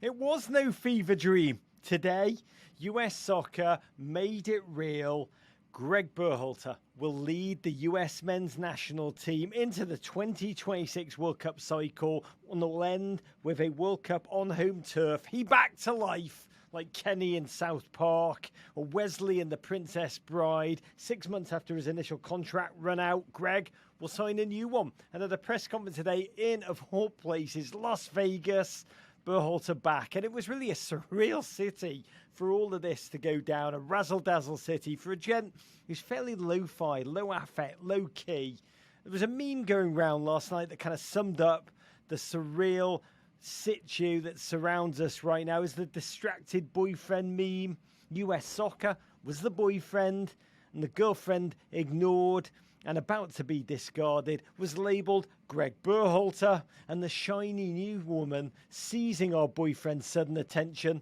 It was no fever dream. Today, US soccer made it real. Gregg Berhalter will lead the US men's national team into the 2026 World Cup cycle, and will end with a World Cup on home turf. He back to life like Kenny in South Park or Wesley in The Princess Bride. 6 months after his initial contract run out, Gregg will sign a new one. And at a press conference today in, of all places, Las Vegas, Berhalter back. And it was really a surreal city for all of this to go down. A razzle-dazzle city for a gent who's fairly lo-fi, low-affect, low-key. There was a meme going around last night that kind of summed up the surreal situ that surrounds us right now. Is the distracted boyfriend meme. US soccer was the boyfriend, and the girlfriend ignored and about to be discarded was labelled Gregg Berhalter, and the shiny new woman seizing our boyfriend's sudden attention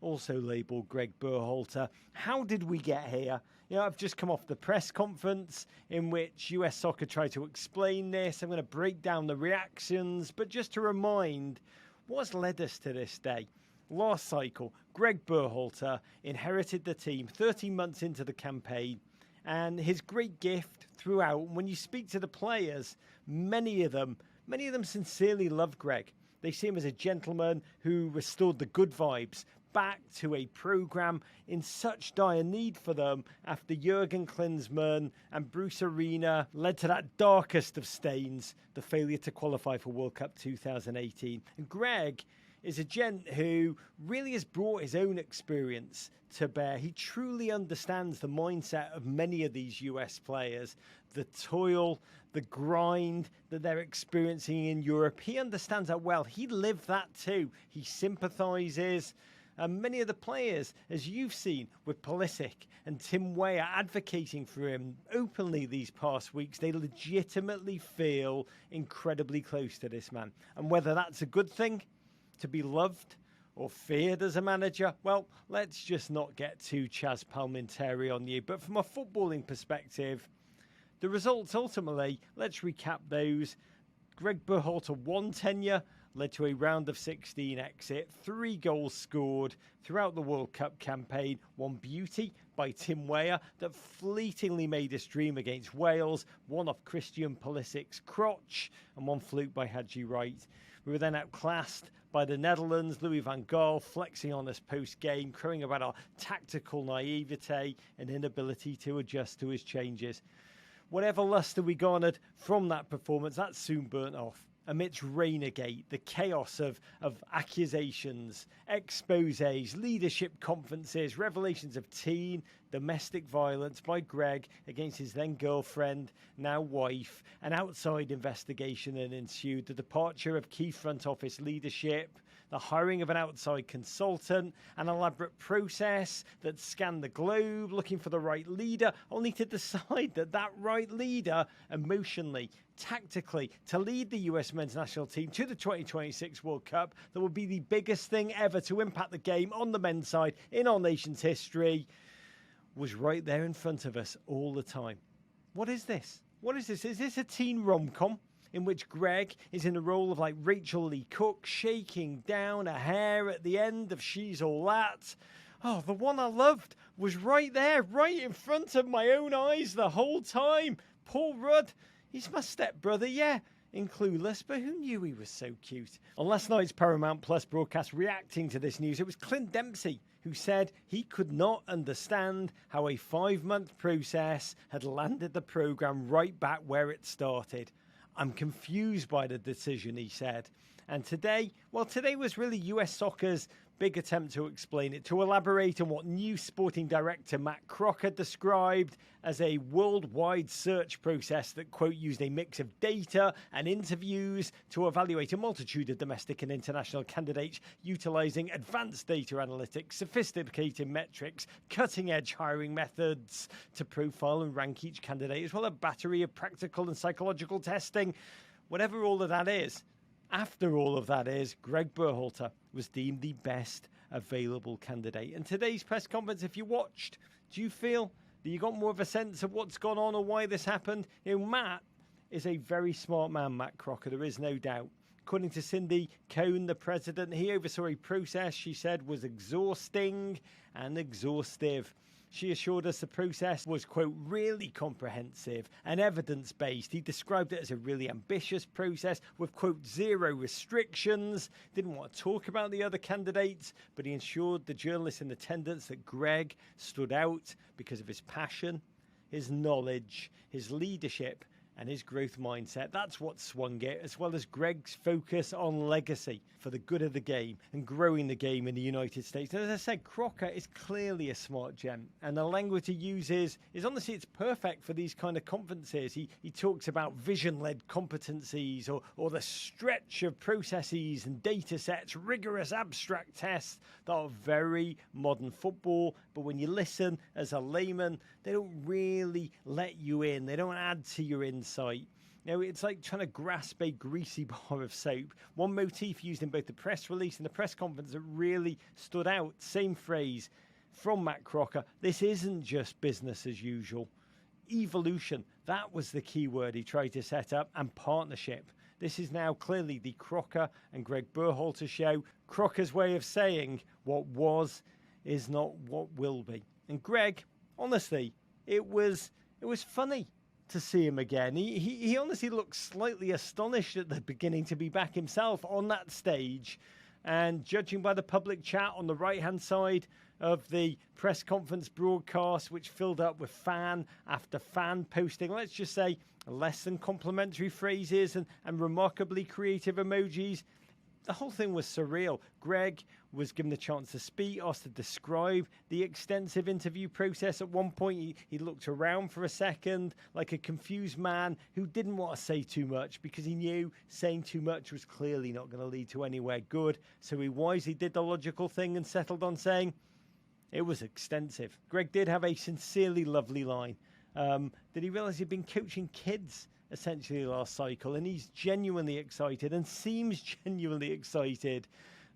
also labelled Gregg Berhalter. How did we get here? You know, I've just come off the press conference in which US Soccer tried to explain this. I'm going to break down the reactions, but just to remind what's led us to this day. Last cycle, Gregg Berhalter inherited the team 13 months into the campaign, and his great gift throughout, when you speak to the players, many of them sincerely love Gregg. They see him as a gentleman who restored the good vibes back to a programme in such dire need for them after Jurgen Klinsmann and Bruce Arena led to that darkest of stains, the failure to qualify for World Cup 2018. And Gregg is a gent who really has brought his own experience to bear. He truly understands the mindset of many of these US players, the toil, the grind that they're experiencing in Europe. He understands that well. He lived that too. He sympathises. And many of the players, as you've seen with Pulisic and Tim Weah advocating for him openly these past weeks, they legitimately feel incredibly close to this man. And whether that's a good thing, to be loved or feared as a manager, well, let's just not get too Chaz Palminteri on you. But from a footballing perspective, the results ultimately, let's recap those. Gregg Berhalter won tenure, led to a round of 16 exit, 3 goals scored throughout the World Cup campaign, one beauty by Tim Weah that fleetingly made us dream against Wales, one off Christian Pulisic's crotch, and one fluke by Haji Wright. We were then outclassed by the Netherlands, Louis van Gaal flexing on us post-game, crowing about our tactical naivete and inability to adjust to his changes. Whatever lustre we garnered from that performance, that soon burnt off. Amidst Reynagate, the chaos of accusations, exposés, leadership conferences, revelations of teen, domestic violence by Gregg against his then girlfriend, now wife, an outside investigation and ensued, the departure of key front office leadership, the hiring of an outside consultant, an elaborate process that scanned the globe looking for the right leader, only to decide that that right leader emotionally, tactically, to lead the US men's national team to the 2026 World Cup, that would be the biggest thing ever to impact the game on the men's side in our nation's history, was right there in front of us all the time. What is this? What is this? Is this a teen rom-com in which Gregg is in the role of like Rachel Lee Cook, shaking down a hair at the end of She's All That? Oh, the one I loved was right there, right in front of my own eyes the whole time. Paul Rudd, he's my stepbrother, yeah, in Clueless, but who knew he was so cute? On last night's Paramount Plus broadcast reacting to this news, it was Clint Dempsey who said he could not understand how a 5-month process had landed the programme right back where it started. I'm confused by the decision, he said. And today was really US Soccer's big attempt to explain it, to elaborate on what new sporting director Matt Crocker described as a worldwide search process that, quote, used a mix of data and interviews to evaluate a multitude of domestic and international candidates, utilizing advanced data analytics, sophisticated metrics, cutting-edge hiring methods to profile and rank each candidate, as well as a battery of practical and psychological testing. Whatever all of that is, after all of that is, Gregg Berhalter was deemed the best available candidate. And today's press conference, if you watched, do you feel that you got more of a sense of what's gone on or why this happened? You know, Matt is a very smart man, Matt Crocker, there is no doubt. According to Cindy Cohn, the president, he oversaw a process she said was exhausting and exhaustive. She assured us the process was, quote, really comprehensive and evidence-based. He described it as a really ambitious process with, quote, zero restrictions. Didn't want to talk about the other candidates, but he assured the journalists in attendance that Gregg stood out because of his passion, his knowledge, his leadership, and his growth mindset. That's what swung it, as well as Gregg's focus on legacy for the good of the game and growing the game in the United States. And as I said, Crocker is clearly a smart gent, and the language he uses is honestly, it's perfect for these kind of conferences. He talks about vision-led competencies or the stretch of processes and data sets, rigorous abstract tests that are very modern football. But when you listen as a layman, they don't really let you in. They don't add to your insight. You know, it's like trying to grasp a greasy bar of soap. One motif used in both the press release and the press conference that really stood out, same phrase from Matt Crocker: this isn't just business as usual. Evolution, that was the key word he tried to set up, and partnership. This is now clearly the Crocker and Gregg Berhalter show. Crocker's way of saying what was is not what will be. And Gregg, honestly, it was funny to see him again. He honestly looked slightly astonished at the beginning to be back himself on that stage. And judging by the public chat on the right-hand side of the press conference broadcast, which filled up with fan after fan posting, let's just say, less than complimentary phrases and remarkably creative emojis, the whole thing was surreal. Gregg was given the chance to speak, asked to describe the extensive interview process. At one point, he looked around for a second like a confused man who didn't want to say too much because he knew saying too much was clearly not going to lead to anywhere good. So he wisely did the logical thing and settled on saying it was extensive. Gregg did have a sincerely lovely line. Did he realize he'd been coaching kids essentially last cycle, and he's genuinely excited and seems genuinely excited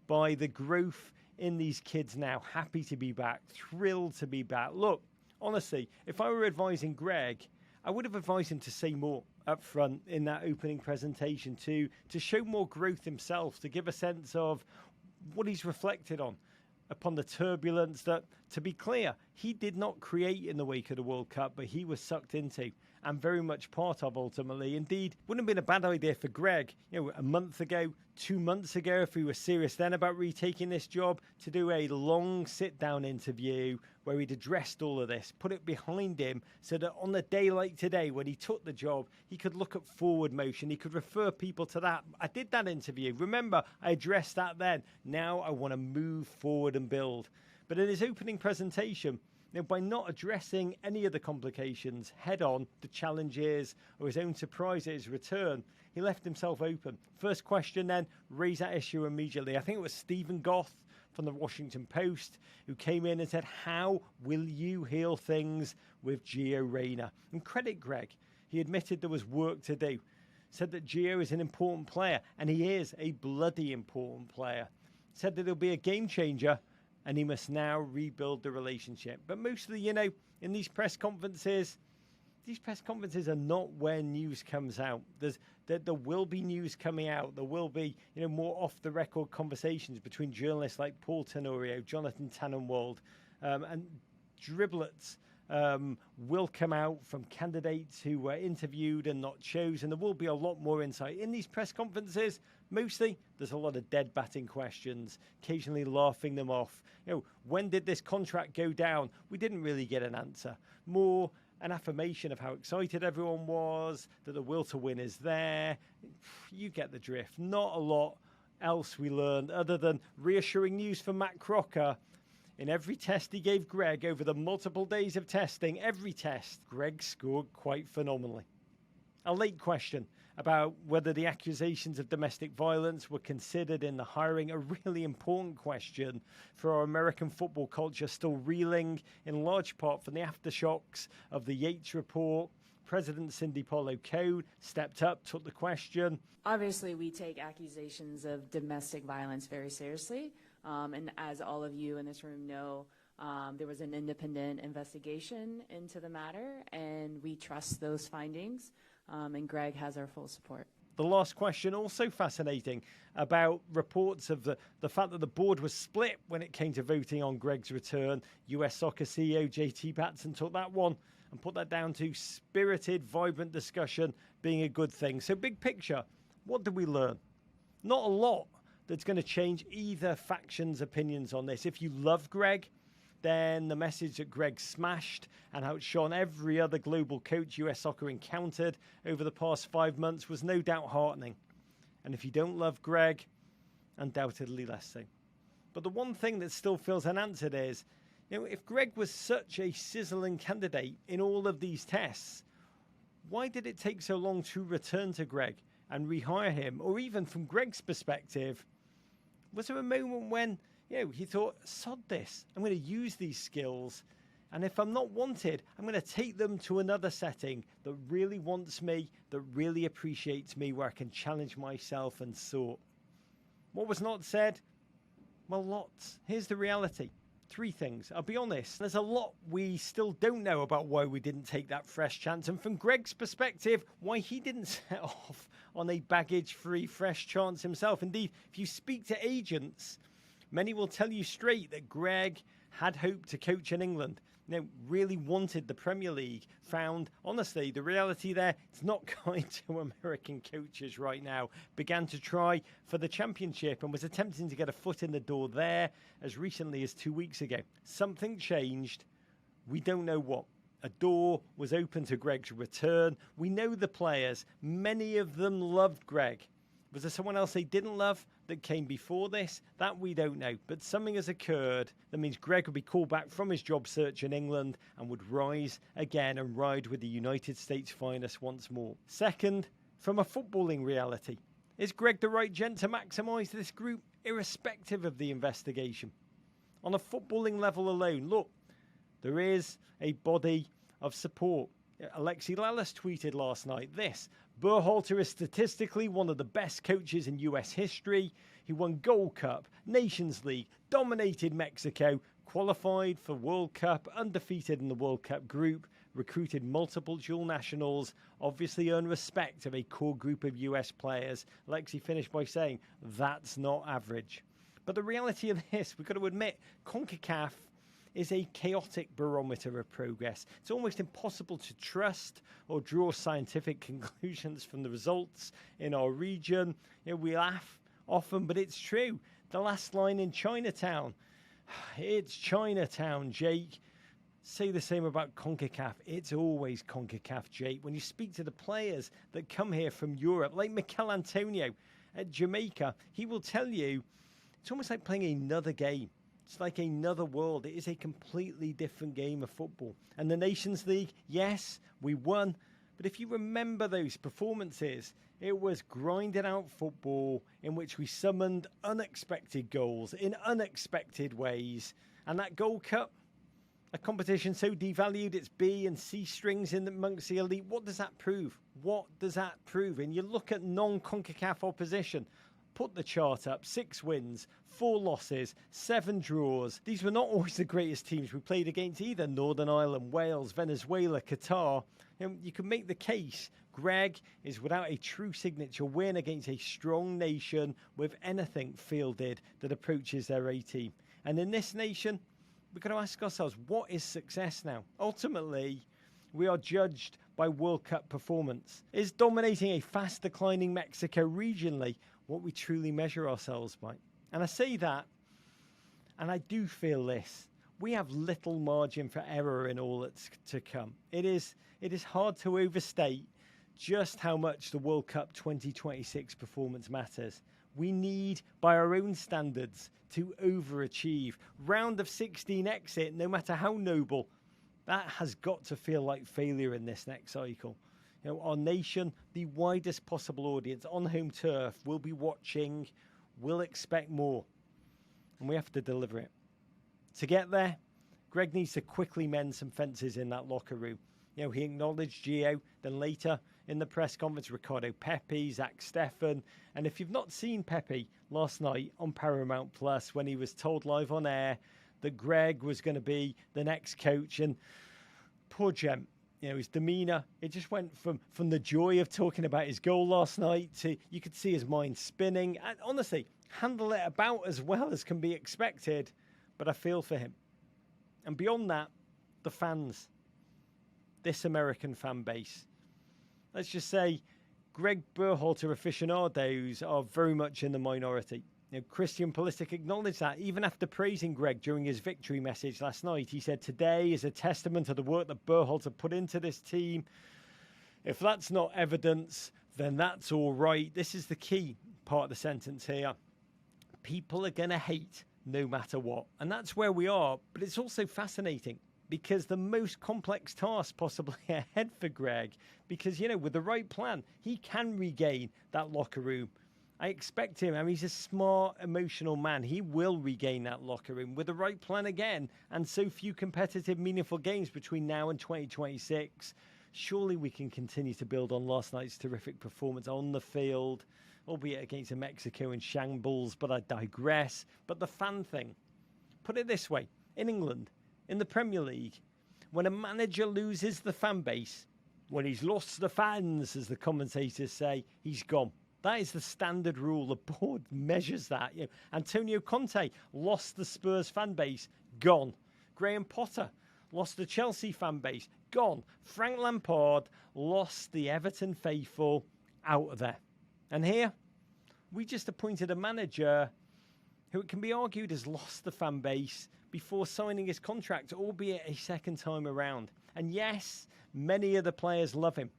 by the growth in these kids now, happy to be back, thrilled to be back. Look, honestly, if I were advising Gregg, I would have advised him to say more up front in that opening presentation, to show more growth himself, to give a sense of what he's reflected on upon the turbulence that, to be clear, he did not create in the wake of the World Cup, but he was sucked into and very much part of ultimately. Indeed, wouldn't have been a bad idea for Gregg, a month ago, 2 months ago, if he was serious then about retaking this job, to do a long sit-down interview where he'd addressed all of this, put it behind him, so that on a day like today, when he took the job, he could look at forward motion, he could refer people to that. I did that interview. Remember, I addressed that then. Now I want to move forward and build. But in his opening presentation, by not addressing any of the complications head on, the challenges, or his own surprise at his return, he left himself open. First question then, raise that issue immediately. I think it was Stephen Goff from the Washington Post who came in and said, how will you heal things with Gio Reyna? And credit Gregg, he admitted there was work to do. Said that Gio is an important player, and he is a bloody important player. Said that he'll be a game changer, and he must now rebuild the relationship. But mostly, in these press conferences are not where news comes out. There will be news coming out. There will be, more off-the-record conversations between journalists like Paul Tenorio, Jonathan Tannenwald, and driblets will come out from candidates who were interviewed and not chosen. There will be a lot more insight. In these press conferences, mostly there's a lot of dead batting questions, occasionally laughing them off. When did this contract go down? We didn't really get an answer. More an affirmation of how excited everyone was, that the will to win is there. You get the drift. Not a lot else we learned other than reassuring news from Matt Crocker. In every test he gave Gregg over the multiple days of testing, every test, Gregg scored quite phenomenally. A late question about whether the accusations of domestic violence were considered in the hiring, a really important question for our American football culture, still reeling in large part from the aftershocks of the Yates report. President Cindy Cohn stepped up, took the question. Obviously, we take accusations of domestic violence very seriously. And as all of you in this room know, there was an independent investigation into the matter, and we trust those findings, and Gregg has our full support. The last question, also fascinating, about reports of the fact that the board was split when it came to voting on Gregg's return. US Soccer CEO JT Patson took that one and put that down to spirited, vibrant discussion being a good thing. So big picture, what did we learn? Not a lot that's going to change either faction's opinions on this. If you love Gregg, then the message that Gregg smashed and outshone every other global coach US Soccer encountered over the past 5 months was no doubt heartening. And if you don't love Gregg, undoubtedly less so. But the one thing that still feels unanswered is, if Gregg was such a sizzling candidate in all of these tests, why did it take so long to return to Gregg and rehire him? Or even from Gregg's perspective, was there a moment when he thought, sod this, I'm going to use these skills, and if I'm not wanted, I'm going to take them to another setting that really wants me, that really appreciates me, where I can challenge myself and sort. What was not said? Well, lots. Here's the reality. 3 things. I'll be honest, there's a lot we still don't know about why we didn't take that fresh chance, and from Gregg's perspective, why he didn't set off on a baggage-free fresh chance himself. Indeed, if you speak to agents, many will tell you straight that Gregg had hoped to coach in England, really wanted the Premier League, found, honestly, the reality there, it's not kind to American coaches right now, began to try for the Championship and was attempting to get a foot in the door there as recently as 2 weeks ago. Something changed. We don't know what. A door was open to Gregg's return. We know the players. Many of them loved Gregg. Was there someone else they didn't love that came before this? That we don't know. But something has occurred that means Gregg will be called back from his job search in England and would rise again and ride with the United States finest once more. Second, from a footballing reality, is Gregg the right gent to maximise this group irrespective of the investigation? On a footballing level alone, look, there is a body of support. Alexi Lalas tweeted last night this: Berhalter is statistically one of the best coaches in US history. He won Gold Cup, Nations League, dominated Mexico, qualified for World Cup, undefeated in the World Cup group, recruited multiple dual nationals, obviously earned respect of a core group of US players. Alexi finished by saying, that's not average. But the reality of this, we've got to admit, CONCACAF is a chaotic barometer of progress. It's almost impossible to trust or draw scientific conclusions from the results in our region. We laugh often, but it's true. The last line in Chinatown, it's Chinatown, Jake. Say the same about CONCACAF. It's always CONCACAF, Jake. When you speak to the players that come here from Europe, like Mikel Antonio at Jamaica, he will tell you it's almost like playing another game. It's like another world. It is a completely different game of football. And the Nations League, yes, we won. But if you remember those performances, it was grinded out football in which we summoned unexpected goals in unexpected ways. And that Gold Cup, a competition so devalued its B and C strings in amongst the elite, what does that prove? What does that prove? And you look at non-CONCACAF opposition. Put the chart up, 6 wins, 4 losses, 7 draws. These were not always the greatest teams we played against either. Northern Ireland, Wales, Venezuela, Qatar. You can make the case Gregg is without a true signature win against a strong nation with anything fielded that approaches their A team. And in this nation, we've got to ask ourselves, what is success now? Ultimately, we are judged by World Cup performance. Is dominating a fast declining Mexico regionally what we truly measure ourselves by? And I say that, and I do feel this. We have little margin for error in all that's to come. It is hard to overstate just how much the World Cup 2026 performance matters. We need, by our own standards, to overachieve. Round of 16 exit, no matter how noble, that has got to feel like failure in this next cycle. Our nation, the widest possible audience on home turf, will be watching, will expect more. And we have to deliver it. To get there, Gregg needs to quickly mend some fences in that locker room. He acknowledged Gio, then later in the press conference, Ricardo Pepi, Zach Steffen. And if you've not seen Pepi last night on Paramount Plus, when he was told live on air that Gregg was going to be the next coach, and poor Gem, his demeanour, it just went from the joy of talking about his goal last night to you could see his mind spinning. And honestly, handle it about as well as can be expected. But I feel for him. And beyond that, the fans, this American fan base. Let's just say Gregg Berhalter aficionados are very much in the minority. Christian Pulisic acknowledged that even after praising Gregg during his victory message last night. He said, "Today is a testament to the work that Berhalter put into this team. If that's not evidence, then that's all right." This is the key part of the sentence here. People are going to hate no matter what. And that's where we are. But it's also fascinating because the most complex task possibly ahead for Gregg, because, with the right plan, he can regain that locker room. I expect him. He's a smart, emotional man. He will regain that locker room with the right plan again. And so few competitive, meaningful games between now and 2026. Surely we can continue to build on last night's terrific performance on the field, albeit against a Mexico in shambles, but I digress. But the fan thing, put it this way, in England, in the Premier League, when a manager loses the fan base, when he's lost the fans, as the commentators say, he's gone. That is the standard rule. The board measures that. Antonio Conte lost the Spurs fan base, gone. Graham Potter lost the Chelsea fan base, gone. Frank Lampard lost the Everton faithful, out of there. And here, we just appointed a manager who it can be argued has lost the fan base before signing his contract, albeit a second time around. And yes, many of the players love him.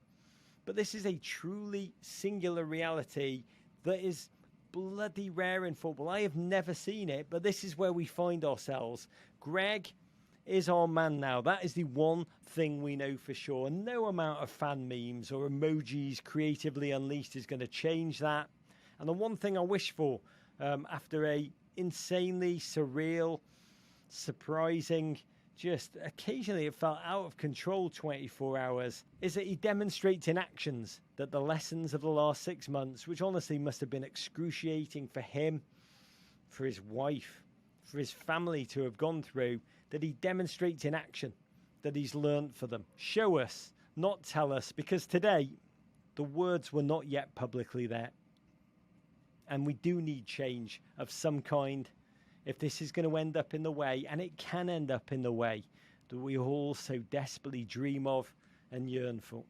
But this is a truly singular reality that is bloody rare in football. I have never seen it, but this is where we find ourselves. Gregg is our man now. That is the one thing we know for sure. No amount of fan memes or emojis creatively unleashed is going to change that. And the one thing I wish for after a insanely surreal, surprising, just occasionally it felt out of control 24 hours, is that he demonstrates in actions that the lessons of the last 6 months, which honestly must have been excruciating for him, for his wife, for his family to have gone through, that he demonstrates in action that he's learned for them. Show us, not tell us, because today the words were not yet publicly there. And we do need change of some kind if this is going to end up in the way, and it can end up in the way that we all so desperately dream of and yearn for.